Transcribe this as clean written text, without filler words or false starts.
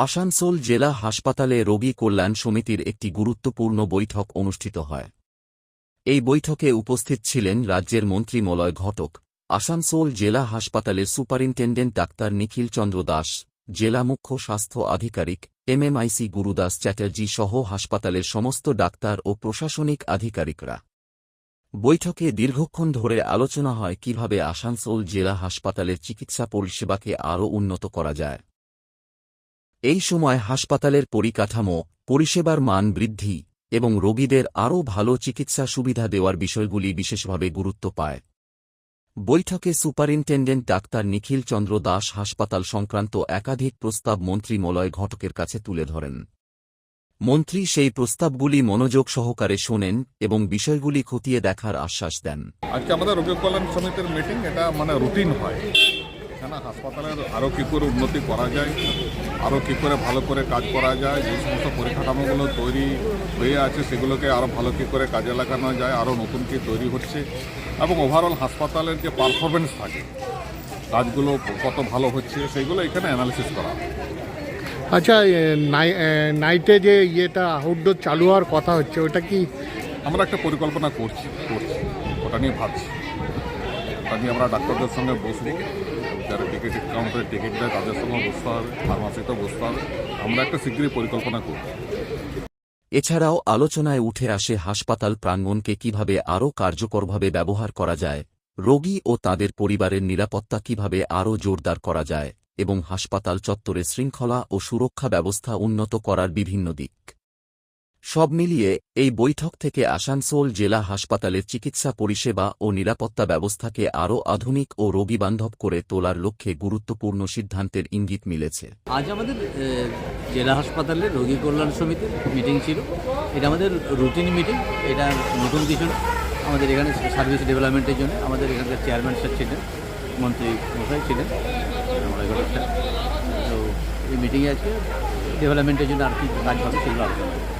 আসানসোল জেলা হাসপাতালে রোগী কল্যাণ সমিতির একটি গুরুত্বপূর্ণ বৈঠক অনুষ্ঠিত হয়। এই বৈঠকে উপস্থিত ছিলেন রাজ্যের মন্ত্রী মলয় ঘটক, আসানসোল জেলা হাসপাতালের সুপারিনটেন্ডেন্ট ডাক্তার নিখিল চন্দ্র দাস, জেলা মুখ্য স্বাস্থ্য আধিকারিক MMIC গুরুদাস চ্যাটার্জি সহ হাসপাতালের সমস্ত ডাক্তার ও প্রশাসনিক আধিকারিকরা। বৈঠকে দীর্ঘক্ষণ ধরে আলোচনা হয় কিভাবে আসানসোল জেলা হাসপাতালের চিকিৎসা পরিষেবাকে আরও উন্নত করা যায়। এই সময় হাসপাতালের পরিকাঠামো, পরিষেবার মান বৃদ্ধি এবং রোগীদের আরও ভালো চিকিৎসা সুবিধা দেওয়ার বিষয়গুলি বিশেষভাবে গুরুত্ব পায়। বৈঠকে সুপারিনটেন্ডেন্ট ডাক্তার নিখিল চন্দ্র দাস হাসপাতাল সংক্রান্ত একাধিক প্রস্তাব মন্ত্রী মলয় ঘটকের কাছে তুলে ধরেন। মন্ত্রী সেই প্রস্তাবগুলি মনোযোগ সহকারে শোনেন এবং বিষয়গুলি খতিয়ে দেখার আশ্বাস দেন। আজকে আমাদের রোগী কল্যাণ সমিতির মিটিং, এটা রুটিন হয়। এখানে হাসপাতালের আরও কী করে উন্নতি করা যায়, আরও কী করে ভালো করে কাজ করা যায়, যে সমস্ত পরিকাঠামোগুলো তৈরি হয়ে আছে সেগুলোকে আরও ভালো কী করে কাজে লাগানো যায়, আরও নতুন কী তৈরি হচ্ছে এবং ওভারঅল হাসপাতালের যে পারফরমেন্স থাকে, কাজগুলো কত ভালো হচ্ছে সেগুলো এখানে অ্যানালিসিস করা হয়। আচ্ছা, নাইটে যে আউটডোর চালু হওয়ার কথা হচ্ছে, ওটা কি আমরা একটা পরিকল্পনা করছি, ওটা নিয়ে ভাবছি। ওটা নিয়ে আমরা ডাক্তারদের সঙ্গে বসবো, যারা কাউন্টারে টিকিট দেয় তাদের সঙ্গে বসতে হবে, ফার্মাসিতেও বসতে হবে। আমরা একটা শীঘ্রই পরিকল্পনা করব। এছাড়াও আলোচনায় উঠে আসে হাসপাতাল প্রাঙ্গণকে কিভাবে আরও কার্যকরভাবে ব্যবহার করা যায়, রোগী ও তাদের পরিবারের নিরাপত্তা কিভাবে আরও জোরদার করা যায় এবং হাসপাতাল চত্বরে শৃঙ্খলা ও সুরক্ষা ব্যবস্থা উন্নত করার বিভিন্ন দিক। সব মিলিয়ে এই বৈঠক থেকে আসানসোল জেলা হাসপাতালের চিকিৎসা পরিষেবা ও নিরাপত্তা ব্যবস্থাকে আরও আধুনিক ও রোগীবান্ধব করে তোলার লক্ষ্যে গুরুত্বপূর্ণ সিদ্ধান্তের ইঙ্গিত মিলেছে। আজ আমাদের জেলা হাসপাতালের রোগী কল্যাণ সমিতির মিটিং ছিল। এটা আমাদের রুটিন মিটিং, এটা নতুন কিছু না। আমাদের এখানে সার্ভিস ডেভেলপমেন্টের জন্য আমাদের এখানকার চেয়ারম্যান স্যার ছিলেন, মন্ত্রী মশাই ছিলেন, তো এই মিটিংয়ে আজকে ডেভেলপমেন্টের জন্য আর কি কাজ হবে সেগুলো আলোচনা।